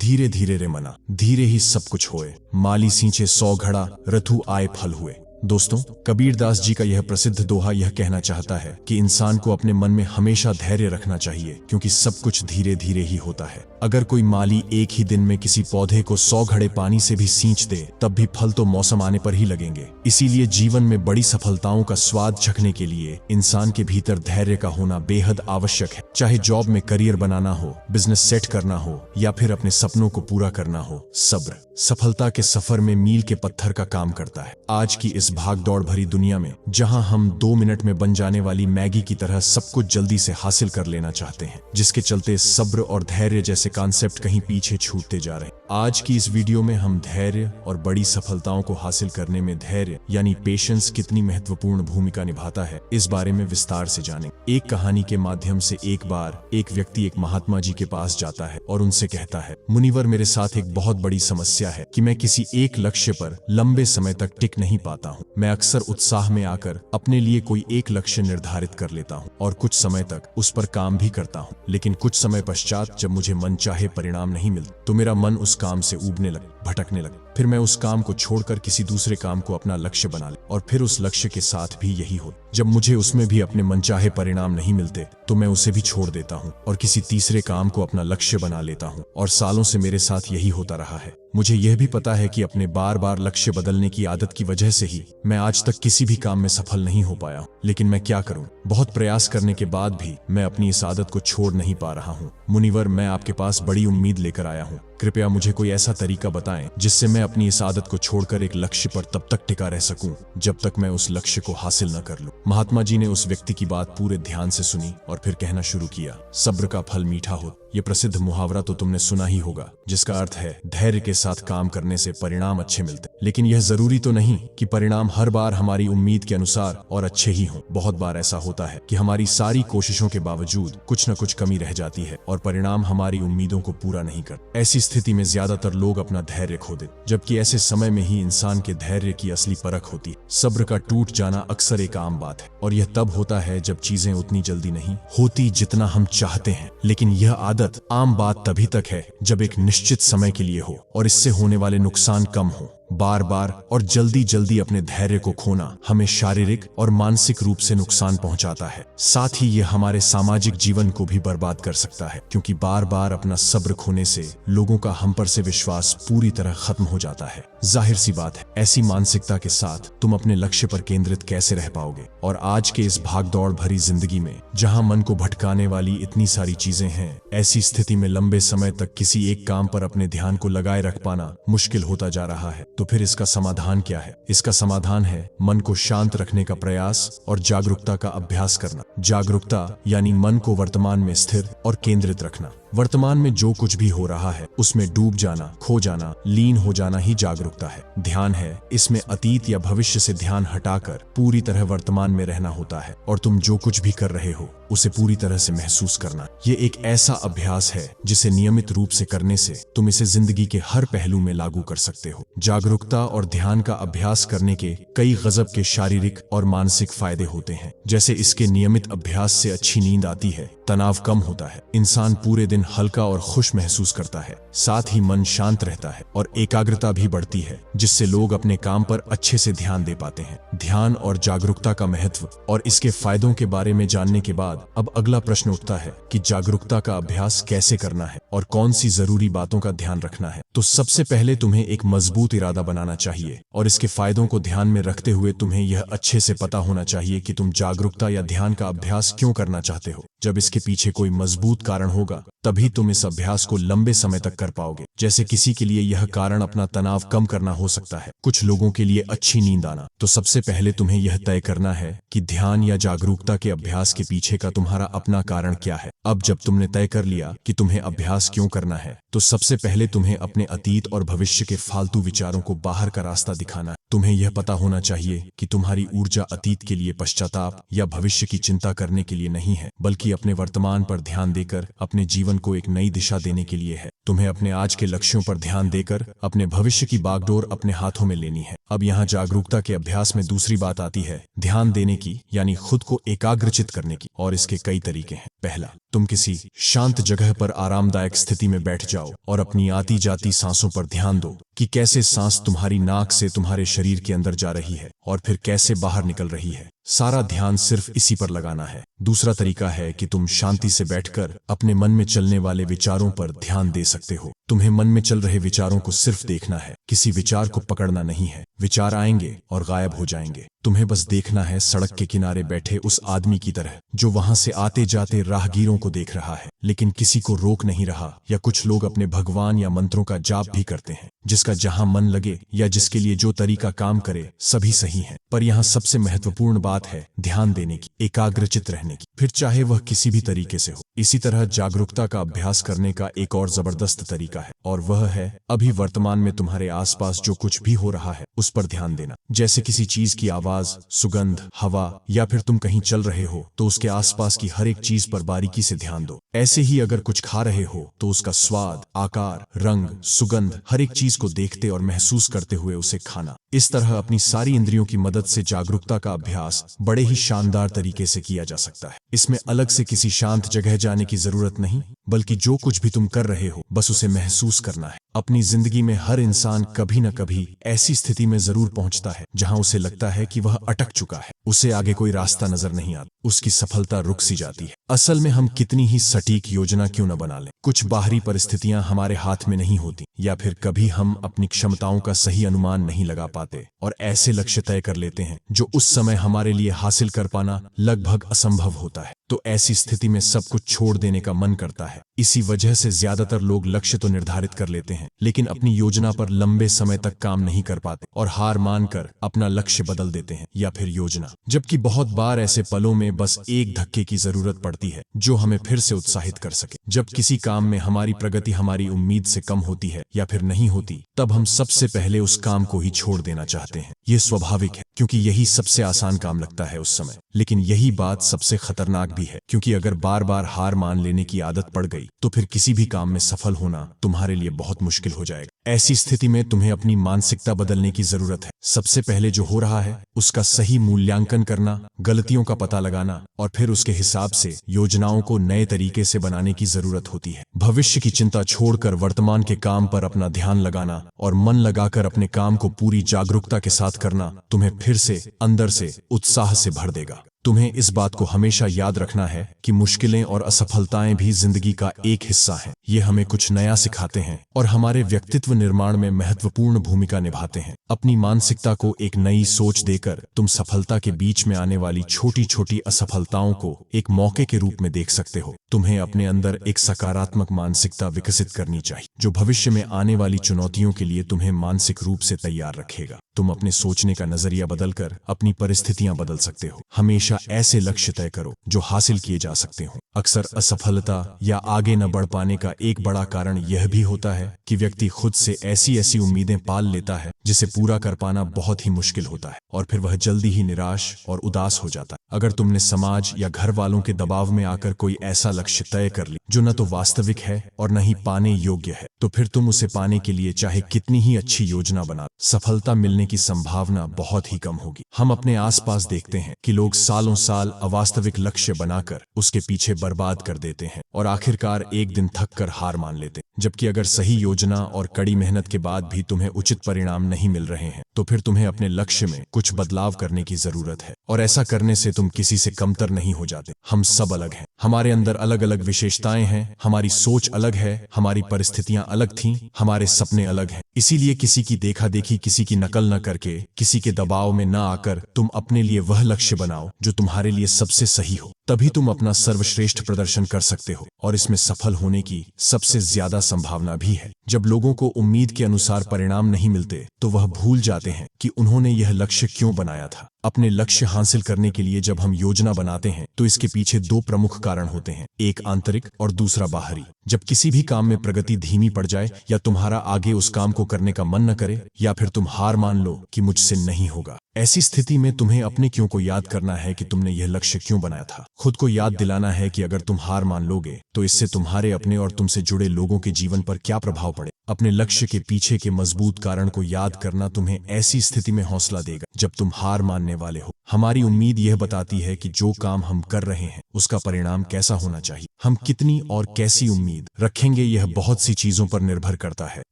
धीरे धीरे रे मना, धीरे ही सब कुछ होए। माली सींचे 100 घड़ा, रथु आए फल हुए। दोस्तों, कबीरदास जी का यह प्रसिद्ध दोहा यह कहना चाहता है कि इंसान को अपने मन में हमेशा धैर्य रखना चाहिए, क्योंकि सब कुछ धीरे धीरे ही होता है। अगर कोई माली एक ही दिन में किसी पौधे को 100 घड़े पानी से भी सींच दे, तब भी फल तो मौसम आने पर ही लगेंगे। इसीलिए जीवन में बड़ी सफलताओं का स्वाद चखने के लिए इंसान के भीतर धैर्य का होना बेहद आवश्यक है। चाहे जॉब में करियर बनाना हो, बिजनेस सेट करना हो या फिर अपने सपनों को पूरा करना हो, सब्र सफलता के सफर में मील के पत्थर का काम करता है। आज की इस भागदौड़ भरी दुनिया में, जहां हम 2 मिनट में बन जाने वाली मैगी की तरह सब कुछ जल्दी से हासिल कर लेना चाहते हैं, जिसके चलते सब्र और धैर्य जैसे कॉन्सेप्ट कहीं पीछे छूटते जा रहे हैं। आज की इस वीडियो में हम धैर्य और बड़ी सफलताओं को हासिल करने में धैर्य यानी पेशेंस कितनी महत्वपूर्ण भूमिका निभाता है, इस बारे में विस्तार से जानेंगे। एक कहानी के माध्यम से एक बार एक व्यक्ति एक महात्मा जी के पास जाता है और उनसे कहता है, मुनिवर, मेरे साथ एक बहुत बड़ी समस्या है कि मैं किसी एक लक्ष्य पर लंबे समय तक टिक नहीं पाता हूँ। मैं अक्सर उत्साह में आकर अपने लिए कोई एक लक्ष्य निर्धारित कर लेता हूँ और कुछ समय तक उस पर काम भी करता हूँ, लेकिन कुछ समय पश्चात जब मुझे मनचाहे परिणाम नहीं मिलते तो मेरा मन उस काम से ऊबने लगे, भटकने लगे। फिर मैं उस काम को छोड़कर किसी दूसरे काम को अपना लक्ष्य बना ले, और फिर उस लक्ष्य के साथ भी यही हो। जब मुझे उसमें भी अपने मनचाहे परिणाम नहीं मिलते तो मैं उसे भी छोड़ देता हूँ और किसी तीसरे काम को अपना लक्ष्य बना लेता हूँ, और सालों से मेरे साथ यही होता रहा है। मुझे यह भी पता है कि अपने बार बार लक्ष्य बदलने की आदत की वजह से ही मैं आज तक किसी भी काम में सफल नहीं हो पाया हूँ। लेकिन मैं क्या करूँ? बहुत प्रयास करने के बाद भी मैं अपनी इस आदत को छोड़ नहीं पा रहा हूँ। मुनिवर, मैं आपके पास बड़ी उम्मीद लेकर आया हूँ। कृपया मुझे कोई ऐसा तरीका बताएं जिससे मैं अपनी इस आदत को छोड़कर एक लक्ष्य पर तब तक टिका रह सकूं जब तक मैं उस लक्ष्य को हासिल न कर लूं। महात्मा जी ने उस व्यक्ति की बात पूरे ध्यान से सुनी और फिर कहना शुरू किया, सब्र का फल मीठा हो। ये प्रसिद्ध मुहावरा तो तुमने सुना ही होगा, जिसका अर्थ है धैर्य के साथ काम करने से परिणाम अच्छे मिलते। लेकिन यह जरूरी तो नहीं कि परिणाम हर बार हमारी उम्मीद के अनुसार और अच्छे ही हों। बहुत बार ऐसा होता है कि हमारी सारी कोशिशों के बावजूद कुछ न कुछ कमी रह जाती है और परिणाम हमारी उम्मीदों को पूरा नहीं करते। ऐसी स्थिति में ज्यादातर लोग अपना धैर्य खो देते, जबकि ऐसे समय में ही इंसान के धैर्य की असली परख होती है। सब्र का टूट जाना अक्सर एक आम बात है, और यह तब होता है जब चीजें उतनी जल्दी नहीं होती जितना हम चाहते हैं। लेकिन यह आदत आम बात तभी तक है जब एक निश्चित समय के लिए हो और इससे होने वाले नुकसान कम हो। बार बार और जल्दी जल्दी अपने धैर्य को खोना हमें शारीरिक और मानसिक रूप से नुकसान पहुंचाता है। साथ ही यह हमारे सामाजिक जीवन को भी बर्बाद कर सकता है, क्योंकि बार बार अपना सब्र खोने से लोगों का हम पर से विश्वास पूरी तरह खत्म हो जाता है। जाहिर सी बात है, ऐसी मानसिकता के साथ तुम अपने लक्ष्य पर केंद्रित कैसे रह पाओगे? और आज के इस भागदौड़ भरी जिंदगी में, जहां मन को भटकाने वाली इतनी सारी चीजें हैं, ऐसी स्थिति में लंबे समय तक किसी एक काम पर अपने ध्यान को लगाए रख पाना मुश्किल होता जा रहा है। तो फिर इसका समाधान क्या है? इसका समाधान है मन को शांत रखने का प्रयास और जागरूकता का अभ्यास करना। जागरूकता यानी मन को वर्तमान में स्थिर और केंद्रित रखना। वर्तमान में जो कुछ भी हो रहा है उसमें डूब जाना, खो जाना, लीन हो जाना ही जागरूकता है। ध्यान है, इसमें अतीत या भविष्य से ध्यान हटाकर पूरी तरह वर्तमान में रहना होता है, और तुम जो कुछ भी कर रहे हो उसे पूरी तरह से महसूस करना। ये एक ऐसा अभ्यास है जिसे नियमित रूप से करने से तुम इसे जिंदगी के हर पहलू में लागू कर सकते हो। जागरूकता और ध्यान का अभ्यास करने के कई गजब के शारीरिक और मानसिक फायदे होते हैं। जैसे इसके नियमित अभ्यास से अच्छी नींद आती है, तनाव कम होता है, इंसान पूरे दिन हल्का और खुश महसूस करता है, साथ ही मन शांत रहता है और एकाग्रता भी बढ़ती है, जिससे लोग अपने काम पर अच्छे से ध्यान दे पाते हैं। ध्यान और जागरूकता का महत्व और इसके फायदों के बारे में जानने के बाद अब अगला प्रश्न उठता है कि जागरूकता का अभ्यास कैसे करना है और कौन सी जरूरी बातों का ध्यान रखना है। तो सबसे पहले तुम्हें एक मजबूत इरादा बनाना चाहिए, और इसके फायदों को ध्यान में रखते हुए तुम्हें यह अच्छे से पता होना चाहिए कि तुम जागरूकता या ध्यान का अभ्यास क्यों करना चाहते हो। जब इसके पीछे कोई मजबूत कारण होगा, तभी तुम इस अभ्यास को लंबे समय तक कर पाओगे। जैसे किसी के लिए यह कारण अपना तनाव कम करना हो सकता है, कुछ लोगों के लिए अच्छी नींद आना। तो सबसे पहले तुम्हें यह तय करना है कि ध्यान या जागरूकता के अभ्यास के पीछे का तुम्हारा अपना कारण क्या है। अब जब तुमने तय कर लिया कि तुम्हें अभ्यास क्यों करना है, तो सबसे पहले तुम्हें अपने अतीत और भविष्य के फालतू विचारों को बाहर का रास्ता दिखाना है। तुम्हें यह पता होना चाहिए कि तुम्हारी ऊर्जा अतीत के लिए पश्चाताप या भविष्य की चिंता करने के लिए नहीं है, बल्कि अपने वर्तमान पर ध्यान देकर अपने जीवन को एक नई दिशा देने के लिए है। तुम्हें अपने आज के लक्ष्यों पर ध्यान देकर अपने भविष्य की बागडोर अपने हाथों में लेनी है। अब यहाँ जागरूकता के अभ्यास में दूसरी बात आती है ध्यान देने की, यानी खुद को एकाग्रचित करने की। और इसके कई तरीके हैं। पहला, तुम किसी शांत जगह पर आरामदायक स्थिति में बैठ जाओ और अपनी आती जाती सांसों पर ध्यान दो कि कैसे सांस तुम्हारी नाक से तुम्हारे शरीर के अंदर जा रही है और फिर कैसे बाहर निकल रही है। सारा ध्यान सिर्फ इसी पर लगाना है। दूसरा तरीका है कि तुम शांति से बैठकर अपने मन में चलने वाले विचारों पर ध्यान दे सकते हो। तुम्हें मन में चल रहे विचारों को सिर्फ देखना है, किसी विचार को पकड़ना नहीं है। विचार आएंगे और गायब हो जाएंगे। तुम्हें बस देखना है सड़क के किनारे बैठे उस आदमी की तरह जो वहां से आते जाते राहगीरों को देख रहा है लेकिन किसी को रोक नहीं रहा। या कुछ लोग अपने भगवान या मंत्रों का जाप भी करते हैं, जिसका जहां मन लगे या जिसके लिए जो तरीका काम करे सभी सही है। पर यहाँ सबसे महत्वपूर्ण बात है ध्यान देने की, एकाग्रचित रहने की, फिर चाहे वह किसी भी तरीके से हो। इसी तरह जागरूकता का अभ्यास करने का एक और जबरदस्त तरीका है और वह है अभी वर्तमान में तुम्हारे आसपास जो कुछ भी हो रहा है उस पर ध्यान देना। जैसे किसी चीज की आवाज, सुगंध, हवा या फिर तुम कहीं चल रहे हो तो उसके आसपास की हर एक चीज पर बारीकी से ध्यान दो। ऐसे ही अगर कुछ खा रहे हो तो उसका स्वाद, आकार, रंग, सुगंध, हर एक चीज को देखते और महसूस करते हुए उसे खाना। इस तरह अपनी सारी इंद्रियों की मदद से जागरूकता का अभ्यास बड़े ही शानदार तरीके से किया जा सकता है। इसमें अलग से किसी शांत जगह जाने की जरूरत नहीं, बल्कि जो कुछ भी तुम कर रहे हो बस उसे महसूस करना है। अपनी जिंदगी में हर इंसान कभी न कभी ऐसी स्थिति में जरूर पहुंचता है जहां उसे लगता है कि वह अटक चुका है, उसे आगे कोई रास्ता नजर नहीं आता, उसकी सफलता रुक सी जाती है। असल में हम कितनी ही सटीक योजना क्यों न बना लें, कुछ बाहरी परिस्थितियां हमारे हाथ में नहीं होती या फिर कभी हम अपनी क्षमताओं का सही अनुमान नहीं लगा पाते और ऐसे लक्ष्य तय कर लेते हैं जो उस समय हमारे लिए हासिल कर पाना लगभग असंभव होता है। तो ऐसी स्थिति में सब कुछ छोड़ देने का मन करता है। इसी वजह से ज्यादातर लोग लक्ष्य तो निर्धारित कर लेते हैं लेकिन अपनी योजना पर लंबे समय तक काम नहीं कर पाते और हार मानकर अपना लक्ष्य बदल देते हैं या फिर योजना। जबकि बहुत बार ऐसे पलों में बस एक धक्के की जरूरत पड़ती है जो हमें फिर से उत्साहित कर सके। जब किसी काम में हमारी प्रगति हमारी उम्मीद से कम होती है या फिर नहीं होती, तब हम सबसे पहले उस काम को ही छोड़ देना चाहते हैं। ये स्वाभाविक है क्योंकि यही सबसे आसान काम लगता है उस समय। लेकिन यही बात सबसे खतरनाक भी है क्योंकि अगर बार बार हार मान लेने की आदत पड़ गई तो फिर किसी भी काम में सफल होना तुम्हारे लिए बहुत मुश्किल हो जाएगा। ऐसी स्थिति में तुम्हें अपनी मानसिकता बदलने की जरूरत है। सबसे पहले जो हो रहा है उसका सही मूल्यांकन करना, गलतियों का पता लगाना और फिर उसके हिसाब से योजनाओं को नए तरीके से बनाने की जरूरत होती है। भविष्य की चिंता छोड़कर वर्तमान के काम पर अपना ध्यान लगाना और मन लगाकर अपने काम को पूरी जागरूकता के साथ करना तुम्हें फिर से अंदर से उत्साह से भर देगा। तुम्हें इस बात को हमेशा याद रखना है कि मुश्किलें और असफलताएं भी जिंदगी का एक हिस्सा हैं। ये हमें कुछ नया सिखाते हैं और हमारे व्यक्तित्व निर्माण में महत्वपूर्ण भूमिका निभाते हैं। अपनी मानसिकता को एक नई सोच देकर तुम सफलता के बीच में आने वाली छोटी छोटी असफलताओं को एक मौके के रूप में देख सकते हो। तुम्हें अपने अंदर एक सकारात्मक मानसिकता विकसित करनी चाहिए जो भविष्य में आने वाली चुनौतियों के लिए तुम्हें मानसिक रूप से तैयार रखेगा। तुम अपने सोचने का नजरिया बदलकर अपनी परिस्थितियां बदल सकते हो। हमेशा ऐसे लक्ष्य तय करो जो हासिल किए जा सकते हो। अक्सर असफलता या आगे न बढ़ पाने का एक बड़ा कारण यह भी होता है कि व्यक्ति खुद से ऐसी ऐसी उम्मीदें पाल लेता है जिसे पूरा कर पाना बहुत ही मुश्किल होता है और फिर वह जल्दी ही निराश और उदास हो जाता है। अगर तुमने समाज या घर वालों के दबाव में आकर कोई ऐसा लक्ष्य तय कर ली जो न तो वास्तविक है और न ही पाने योग्य है, तो फिर तुम उसे पाने के लिए चाहे कितनी ही अच्छी योजना बना, सफलता मिलने की संभावना बहुत ही कम होगी। हम अपने आसपास देखते हैं कि लोग सालों साल अवास्तविक लक्ष्य बनाकर उसके पीछे बर्बाद कर देते हैं और आखिरकार एक दिन थक कर हार मान लेते हैं। जबकि अगर सही योजना और कड़ी मेहनत के बाद भी तुम्हें उचित परिणाम नहीं मिल रहे हैं तो फिर तुम्हें अपने लक्ष्य में कुछ बदलाव करने की जरूरत है और ऐसा करने से तुम किसी से कमतर नहीं हो जाते। हम सब अलग हैं, हमारे अंदर अलग अलग विशेषताएं हैं, हमारी सोच अलग है, हमारी परिस्थितियां अलग थीं, हमारे सपने अलग हैं। इसीलिए किसी की देखा देखी, किसी की नकल न करके, किसी के दबाव में न आकर तुम अपने लिए वह लक्ष्य बनाओ जो तुम्हारे लिए सबसे सही हो। तभी तुम अपना सर्वश्रेष्ठ प्रदर्शन कर सकते हो और इसमें सफल होने की सबसे ज्यादा संभावना भी है। जब लोगों को उम्मीद के अनुसार परिणाम नहीं मिलते तो वह भूल जाते हैं कि उन्होंने यह लक्ष्य क्यों बनाया था। अपने लक्ष्य हासिल करने के लिए जब हम योजना बनाते हैं तो इसके पीछे दो प्रमुख कारण होते हैं, एक आंतरिक और दूसरा बाहरी। जब किसी भी काम में प्रगति धीमी पड़ जाए या तुम्हारा आगे उस काम को करने का मन न करे या फिर तुम हार मान लो कि मुझसे नहीं होगा, ऐसी स्थिति में तुम्हें अपने क्यों को याद करना है कि तुमने यह लक्ष्य क्यों बनाया था। खुद को याद दिलाना है कि अगर तुम हार मान लोगे तो इससे तुम्हारे अपने और तुमसे जुड़े लोगों के जीवन पर क्या प्रभाव पड़े। अपने लक्ष्य के पीछे के मजबूत कारण को याद करना तुम्हें ऐसी स्थिति में हौसला देगा जब तुम हार मानने वाले हो। हमारी उम्मीद यह बताती है कि जो काम हम कर रहे हैं उसका परिणाम कैसा होना चाहिए। हम कितनी और कैसी उम्मीद रखेंगे यह बहुत सी चीजों पर निर्भर करता है,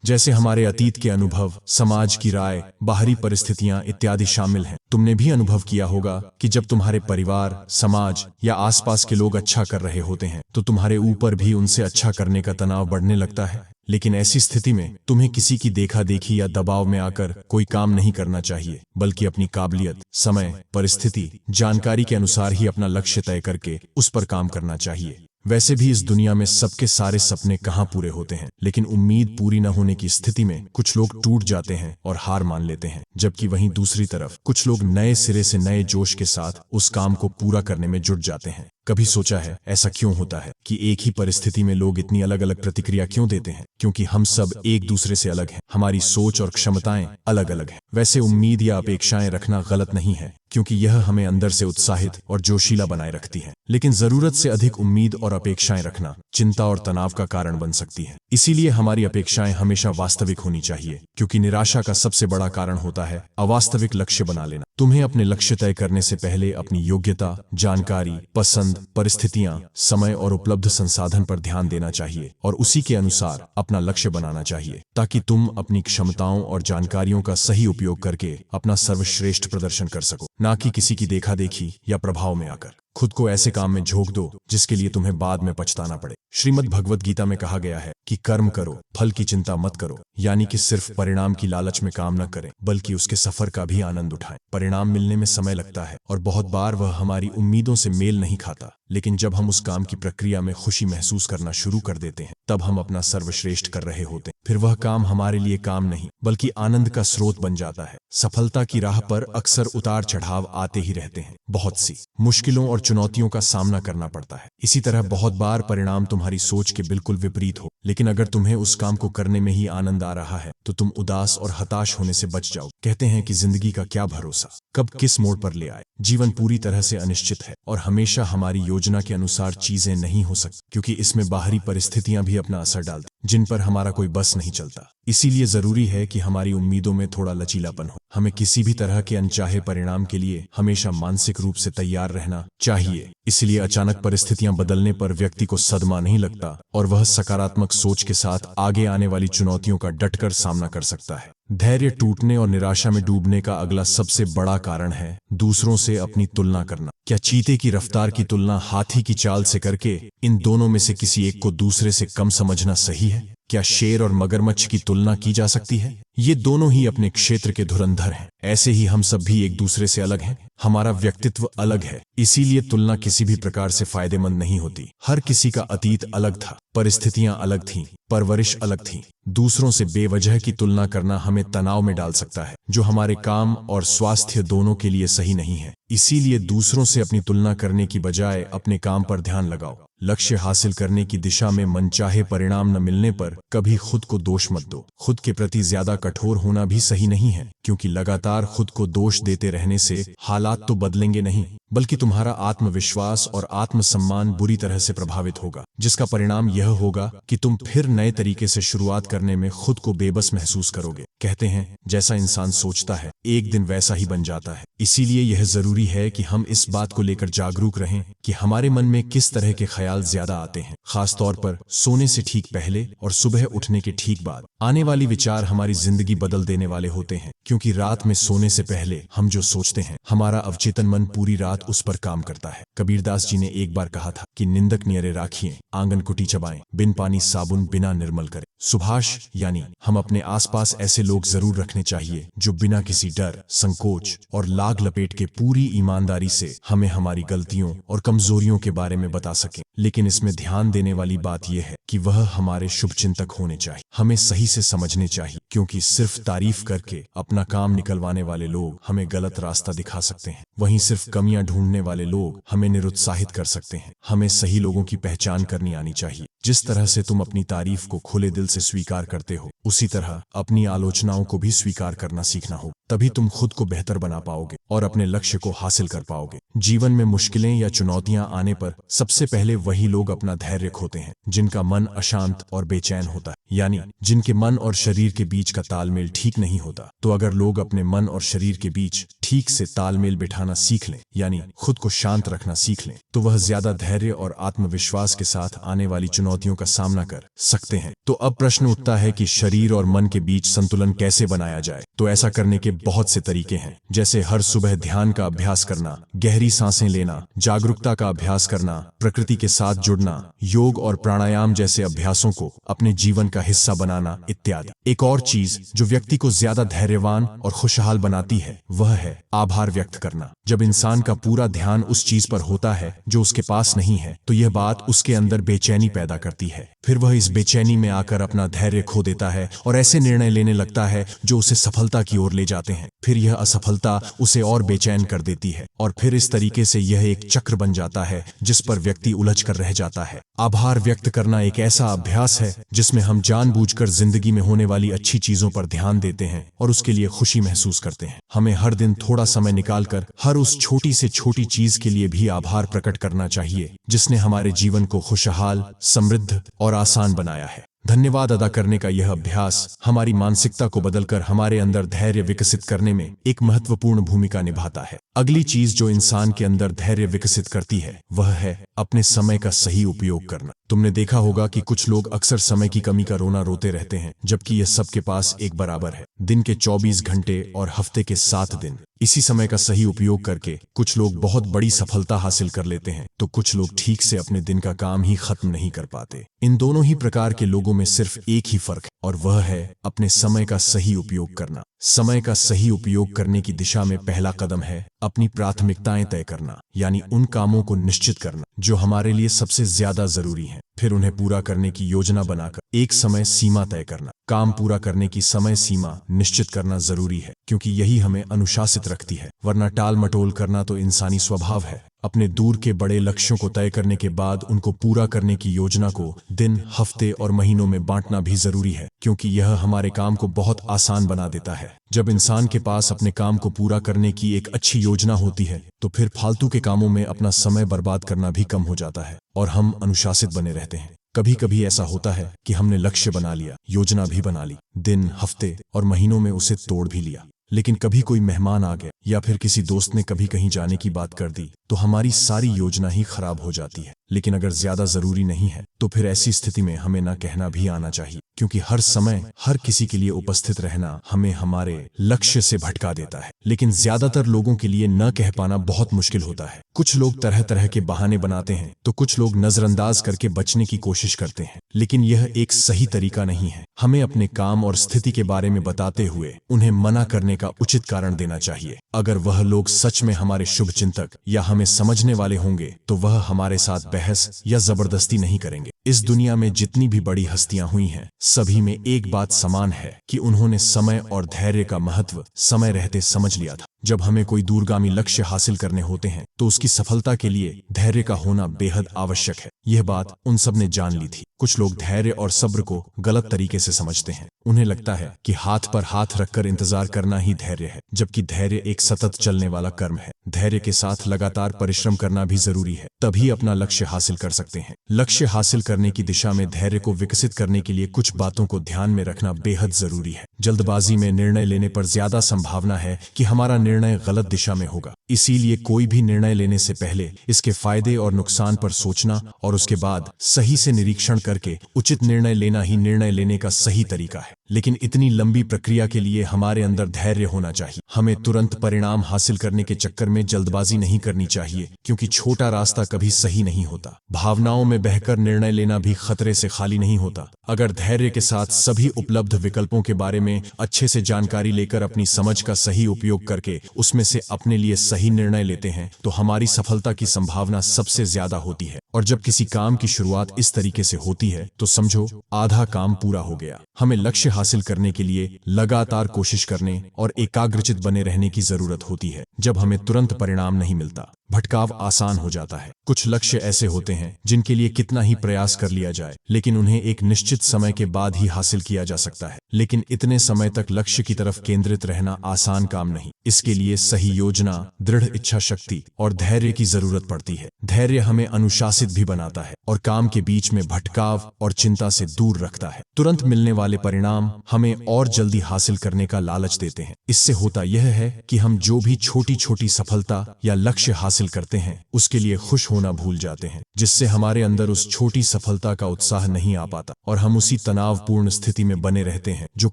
जैसे हमारे अतीत के अनुभव, समाज की राय, बाहरी परिस्थितियां इत्यादि शामिल हैं। तुमने भी अनुभव किया होगा कि जब तुम्हारे परिवार, समाज या आसपास के लोग अच्छा कर रहे होते हैं तो तुम्हारे ऊपर भी उनसे अच्छा करने का तनाव बढ़ने लगता है। लेकिन ऐसी स्थिति में तुम्हें किसी की देखा देखी या दबाव में आकर कोई काम नहीं करना चाहिए, बल्कि अपनी काबिलियत, समय, परिस्थिति, जानकारी के अनुसार ही अपना लक्ष्य तय करके उस पर काम करना चाहिए। वैसे भी इस दुनिया में सबके सारे सपने कहाँ पूरे होते हैं, लेकिन उम्मीद पूरी न होने की स्थिति में कुछ लोग टूट जाते हैं और हार मान लेते हैं, जबकि वहीं दूसरी तरफ कुछ लोग नए सिरे से नए जोश के साथ उस काम को पूरा करने में जुट जाते हैं। कभी सोचा है ऐसा क्यों होता है कि एक ही परिस्थिति में लोग इतनी अलग अलग प्रतिक्रिया क्यों देते हैं? क्योंकि हम सब एक दूसरे से अलग हैं, हमारी सोच और क्षमताएं अलग अलग हैं। वैसे उम्मीद या अपेक्षाएं रखना गलत नहीं है, क्योंकि यह हमें अंदर से उत्साहित और जोशीला बनाए रखती है। लेकिन जरूरत से अधिक उम्मीद और अपेक्षाएं रखना चिंता और तनाव का कारण बन सकती है। इसीलिए हमारी अपेक्षाएं हमेशा वास्तविक होनी चाहिए, क्योंकि निराशा का सबसे बड़ा कारण होता है अवास्तविक लक्ष्य बना लेना। तुम्हें अपने लक्ष्य तय करने से पहले अपनी योग्यता, जानकारी, पसंद, परिस्थितियां, समय और उपलब्ध संसाधन पर ध्यान देना चाहिए और उसी के अनुसार अपना लक्ष्य बनाना चाहिए, ताकि तुम अपनी क्षमताओं और जानकारियों का सही उपयोग करके अपना सर्वश्रेष्ठ प्रदर्शन कर सको, ना कि किसी की देखा देखी या प्रभाव में आकर। खुद को ऐसे काम में झोंक दो जिसके लिए तुम्हें बाद में पछताना पड़े। श्रीमद् भगवत गीता में कहा गया है कि कर्म करो, फल की चिंता मत करो, यानी कि सिर्फ परिणाम की लालच में काम न करें, बल्कि उसके सफर का भी आनंद उठाएं। परिणाम मिलने में समय लगता है और बहुत बार वह हमारी उम्मीदों से मेल नहीं खाता, लेकिन जब हम उस काम की प्रक्रिया में खुशी महसूस करना शुरू कर देते हैं तब हम अपना सर्वश्रेष्ठ कर रहे होते हैं। फिर वह काम हमारे लिए काम नहीं बल्कि आनंद का स्रोत बन जाता है। सफलता की राह पर अक्सर उतार चढ़ाव आते ही रहते हैं, बहुत सी मुश्किलों और चुनौतियों का सामना करना पड़ता है। इसी तरह बहुत बार परिणाम तुम्हारी सोच के बिल्कुल विपरीत हो, लेकिन अगर तुम्हें उस काम को करने में ही आनंद आ रहा है तो तुम उदास और हताश होने से बच जाओ। कहते हैं कि जिंदगी का क्या भरोसा, कब किस मोड़ पर ले आए। जीवन पूरी तरह से अनिश्चित है और हमेशा हमारी योजना के अनुसार चीजें नहीं हो सकती, क्योंकि इसमें बाहरी परिस्थितियां भी अपना असर डालती जिन पर हमारा कोई बस नहीं चलता। इसीलिए जरूरी है कि हमारी उम्मीदों में थोड़ा लचीलापन हो। हमें किसी भी तरह के अनचाहे परिणाम के लिए हमेशा मानसिक रूप से तैयार रहना चाहिए। इसलिए अचानक परिस्थितियां बदलने पर व्यक्ति को सदमा नहीं लगता और वह सकारात्मक सोच के साथ आगे आने वाली चुनौतियों का डटकर सामना कर सकता है। धैर्य टूटने और निराशा में डूबने का अगला सबसे बड़ा कारण है दूसरों से अपनी तुलना करना। क्या चीते की रफ्तार की तुलना हाथी की चाल से करके इन दोनों में से किसी एक को दूसरे से कम समझना सही है? क्या शेर और मगरमच्छ की तुलना की जा सकती है? ये दोनों ही अपने क्षेत्र के धुरंधर हैं। ऐसे ही हम सब भी एक दूसरे से अलग हैं। हमारा व्यक्तित्व अलग है, इसीलिए तुलना किसी भी प्रकार से फायदेमंद नहीं होती। हर किसी का अतीत अलग था, परिस्थितियां अलग थीं, परवरिश अलग थी। दूसरों से बेवजह की तुलना करना हमें तनाव में डाल सकता है, जो हमारे काम और स्वास्थ्य दोनों के लिए सही नहीं है। इसीलिए दूसरों से अपनी तुलना करने की बजाय अपने काम पर ध्यान लगाओ। लक्ष्य हासिल करने की दिशा में मनचाहे परिणाम न मिलने पर कभी खुद को दोष मत दो। खुद के प्रति ज्यादा कठोर होना भी सही नहीं है, क्योंकि लगातार खुद को दोष देते रहने से हालात तो बदलेंगे नहीं, बल्कि तुम्हारा आत्मविश्वास और आत्मसम्मान बुरी तरह से प्रभावित होगा, जिसका परिणाम यह होगा कि तुम फिर नए तरीके से शुरुआत करने में खुद को बेबस महसूस करोगे। कहते हैं जैसा इंसान सोचता है एक दिन वैसा ही बन जाता है। इसीलिए यह जरूरी है कि हम इस बात को लेकर जागरूक रहें कि हमारे मन में किस तरह के ख्याल ज्यादा आते हैं। खास तौर पर सोने से ठीक पहले और सुबह उठने के ठीक बाद आने वाली विचार हमारी जिंदगी बदल देने वाले होते हैं, क्योंकि रात में सोने से पहले हम जो सोचते हैं हमारा अवचेतन मन पूरी रात उस पर काम करता है। कबीरदास जी ने एक बार कहा था कि निंदक नियरे राखिए, आंगन कुटी चबाएं, बिन पानी साबुन बिना निर्मल करें। सुभाष यानी हम अपने आसपास ऐसे लोग जरूर रखने चाहिए जो बिना किसी डर, संकोच और लाग लपेट के पूरी ईमानदारी से हमें हमारी गलतियों और कमजोरियों के बारे में बता सकें। लेकिन इसमें ध्यान देने वाली बात यह है कि वह हमारे शुभचिंतक होने चाहिए, हमें सही से समझने चाहिए, क्योंकि सिर्फ तारीफ करके अपना काम निकलवाने वाले लोग हमें गलत रास्ता दिखा सकते हैं, वहीं सिर्फ कमियां ढूंढने वाले लोग हमें निरुत्साहित कर सकते हैं। हमें सही लोगों की पहचान करनी आनी चाहिए। जिस तरह से तुम अपनी तारीफ को खुले दिल से स्वीकार करते हो, उसी तरह अपनी आलोचनाओं को भी स्वीकार करना सीखना हो। तभी तुम खुद को बेहतर बना पाओगे और अपने लक्ष्य को हासिल कर पाओगे। जीवन में मुश्किलें या चुनौतियां आने पर सबसे पहले वही लोग अपना धैर्य खोते हैं जिनका मन अशांत और बेचैन होता है, यानी जिनके मन और शरीर के बीच का तालमेल ठीक नहीं होता। तो अगर लोग अपने मन और शरीर के बीच ठीक से तालमेल बिठाना सीख लें, यानी खुद को शांत रखना सीख लें, तो वह ज्यादा धैर्य और आत्मविश्वास के साथ आने वाली चुनौतियों का सामना कर सकते हैं। तो अब प्रश्न उठता है कि शरीर और मन के बीच संतुलन कैसे बनाया जाए। तो ऐसा करने के बहुत से तरीके हैं, जैसे हर सुबह ध्यान का अभ्यास करना, गहरी सांसें लेना, जागरूकता का अभ्यास करना, प्रकृति के साथ जुड़ना, योग और प्राणायाम जैसे अभ्यासों को अपने जीवन का हिस्सा बनाना इत्यादि। एक और चीज जो व्यक्ति को ज्यादा धैर्यवान और खुशहाल बनाती है वह है आभार व्यक्त करना। जब इंसान का पूरा ध्यान उस चीज पर होता है जो उसके पास नहीं है, तो यह बात उसके अंदर बेचैनी पैदा करती है। फिर वह इस बेचैनी में आकर अपना धैर्य खो देता है और ऐसे निर्णय लेने लगता है जो उसे सफलता की ओर ले जाते हैं। फिर यह असफलता उसे और बेचैन कर देती है और फिर इस तरीके से यह एक चक्र बन जाता है जिस पर व्यक्ति उलझ कर रह जाता है। आभार व्यक्त करना एक ऐसा अभ्यास है जिसमें हम जानबूझकर जिंदगी में होने वाली अच्छी चीजों पर ध्यान देते हैं और उसके लिए खुशी महसूस करते हैं। हमें हर दिन थोड़ा समय निकालकर हर उस छोटी से छोटी चीज के लिए भी आभार प्रकट करना चाहिए जिसने हमारे जीवन को खुशहाल, समृद्ध और आसान बनाया है। धन्यवाद अदा करने का यह अभ्यास हमारी मानसिकता को बदलकर हमारे अंदर धैर्य विकसित करने में एक महत्वपूर्ण भूमिका निभाता है। अगली चीज जो इंसान के अंदर धैर्य विकसित करती है वह है अपने समय का सही उपयोग करना। तुमने देखा होगा कि कुछ लोग अक्सर समय की कमी का रोना रोते रहते हैं, जबकि यह सबके पास एक बराबर है। दिन के 24 घंटे और हफ्ते के 7 दिन। इसी समय का सही उपयोग करके कुछ लोग बहुत बड़ी सफलता हासिल कर लेते हैं, तो कुछ लोग ठीक से अपने दिन का काम ही खत्म नहीं कर पाते। इन दोनों ही प्रकार के लोगों में सिर्फ एक ही फर्क है और वह है अपने समय का सही उपयोग करना। समय का सही उपयोग करने की दिशा में पहला कदम है अपनी प्राथमिकताएं तय करना, यानी उन कामों को निश्चित करना जो हमारे लिए सबसे ज्यादा जरूरी हैं। फिर उन्हें पूरा करने की योजना बनाकर एक समय सीमा तय करना। काम पूरा करने की समय सीमा निश्चित करना जरूरी है, क्योंकि यही हमें अनुशासित रखती है, वरना टाल मटोल करना तो इंसानी स्वभाव है। अपने दूर के बड़े लक्ष्यों को तय करने के बाद उनको पूरा करने की योजना को दिन, हफ्ते और महीनों में बांटना भी जरूरी है, क्योंकि यह हमारे काम को बहुत आसान बना देता है। जब इंसान के पास अपने काम को पूरा करने की एक अच्छी योजना होती है, तो फिर फालतू के कामों में अपना समय बर्बाद करना भी कम हो जाता है और हम अनुशासित बने रहते हैं। कभी कभी ऐसा होता है कि हमने लक्ष्य बना लिया, योजना भी बना ली, दिन, हफ्ते और महीनों में उसे तोड़ भी लिया, लेकिन कभी कोई मेहमान आ गया या फिर किसी दोस्त ने कभी कहीं जाने की बात कर दी, तो हमारी सारी योजना ही खराब हो जाती है। लेकिन अगर ज्यादा जरूरी नहीं है तो फिर ऐसी स्थिति में हमें ना कहना भी आना चाहिए, क्योंकि हर समय हर किसी के लिए उपस्थित रहना हमें हमारे लक्ष्य से भटका देता है। लेकिन ज्यादातर लोगों के लिए न कह पाना बहुत मुश्किल होता है। कुछ लोग तरह तरह के बहाने बनाते हैं, तो कुछ लोग नजरअंदाज करके बचने की कोशिश करते हैं, लेकिन यह एक सही तरीका नहीं है। हमें अपने काम और स्थिति के बारे में बताते हुए उन्हें मना करने का उचित कारण देना चाहिए। अगर वह लोग सच में हमारे शुभ चिंतक या हमें समझने वाले होंगे तो वह हमारे साथ बहस या जबरदस्ती नहीं करेंगे। इस दुनिया में जितनी भी बड़ी हस्तियां हुई हैं, सभी में एक बात समान है कि उन्होंने समय और धैर्य का महत्व समय रहते समझ लिया था। जब हमें कोई दूरगामी लक्ष्य हासिल करने होते हैं तो उसकी सफलता के लिए धैर्य का होना बेहद आवश्यक है। यह बात उन सब ने जान ली थी। कुछ लोग धैर्य और सब्र को गलत तरीके से समझते हैं। उन्हें लगता है कि हाथ पर हाथ रखकर इंतजार करना ही धैर्य है, जबकि धैर्य एक सतत चलने वाला कर्म है। धैर्य के साथ लगातार परिश्रम करना भी जरूरी है, तभी अपना लक्ष्य हासिल कर सकते हैं। लक्ष्य हासिल करने की दिशा में धैर्य को विकसित करने के लिए कुछ बातों को ध्यान में रखना बेहद जरूरी है। जल्दबाजी में निर्णय लेने पर ज्यादा संभावना है कि हमारा निर्णय गलत दिशा में होगा। इसीलिए कोई भी निर्णय लेने से पहले इसके फायदे और नुकसान पर सोचना और उसके बाद सही से निरीक्षण करके उचित निर्णय लेना ही निर्णय लेने का सही तरीका है। लेकिन इतनी लंबी प्रक्रिया के लिए हमारे अंदर धैर्य होना चाहिए। हमें तुरंत परिणाम हासिल करने के चक्कर में जल्दबाजी नहीं करनी चाहिए, क्योंकि छोटा रास्ता कभी सही नहीं होता। भावनाओं में बहकर निर्णय लेना भी खतरे से खाली नहीं होता। अगर धैर्य के साथ सभी उपलब्ध विकल्पों के बारे में अच्छे से जानकारी लेकर अपनी समझ का सही उपयोग करके उसमें से अपने लिए सही निर्णय लेते हैं, तो हमारी सफलता की संभावना सबसे ज्यादा होती है। और जब किसी काम की शुरुआत इस तरीके से होती है तो समझो आधा काम पूरा हो गया। हमें लक्ष्य हासिल करने के लिए लगातार कोशिश करने और एकाग्रचित बने रहने की जरूरत होती है। जब हमें तुरंत परिणाम नहीं मिलता, भटकाव आसान हो जाता है। कुछ लक्ष्य ऐसे होते हैं जिनके लिए कितना ही प्रयास कर लिया जाए, लेकिन उन्हें एक निश्चित समय के बाद ही हासिल किया जा सकता है। लेकिन इतने समय तक लक्ष्य की तरफ केंद्रित रहना आसान काम नहीं। इसके लिए सही योजना, दृढ़ इच्छा शक्ति और धैर्य की जरूरत पड़ती है। धैर्य हमें अनुशासित भी बनाता है और काम के बीच में भटकाव और चिंता से दूर रखता है। तुरंत मिलने वाले परिणाम हमें और जल्दी हासिल करने का लालच देते हैं। इससे होता यह है कि हम जो भी छोटी छोटी सफलता या लक्ष्य हासिल करते हैं उसके लिए खुश होना भूल जाते हैं, जिससे हमारे अंदर उस छोटी सफलता का उत्साह नहीं आ पाता और हम उसी तनावपूर्ण स्थिति में बने रहते हैं जो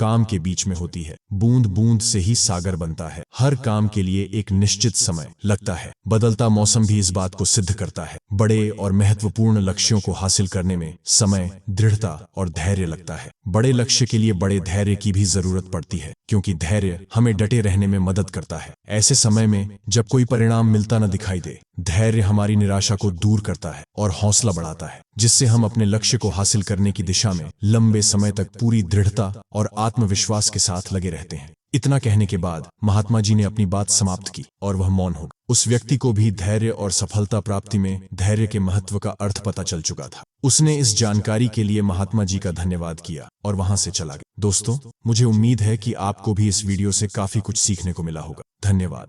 काम के बीच में होती है। बूंद बूंद से ही सागर बनता है। हर काम के लिए एक निश्चित समय लगता है। बदलता मौसम भी इस बात को सिद्ध करता है। बड़े और महत्वपूर्ण लक्ष्यों को हासिल करने में समय, दृढ़ता और धैर्य लगता है। बड़े लक्ष्य के लिए बड़े धैर्य की भी जरूरत पड़ती है, क्योंकि धैर्य हमें डटे रहने में मदद करता है। ऐसे समय में जब कोई परिणाम मिलता न दिखाई दे, धैर्य हमारी निराशा को दूर करता है और हौसला बढ़ाता है, जिससे हम अपने लक्ष्य को हासिल करने की दिशा में लंबे समय तक पूरी दृढ़ता और आत्मविश्वास के साथ लगे रहते हैं। इतना कहने के बाद महात्मा जी ने अपनी बात समाप्त की और वह मौन हो गए। उस व्यक्ति को भी धैर्य और सफलता प्राप्ति में धैर्य के महत्व का अर्थ पता चल चुका था। उसने इस जानकारी के लिए महात्मा जी का धन्यवाद किया और वहां से चला गया। दोस्तों, मुझे उम्मीद है कि आपको भी इस वीडियो से काफी कुछ सीखने को मिला होगा। धन्यवाद।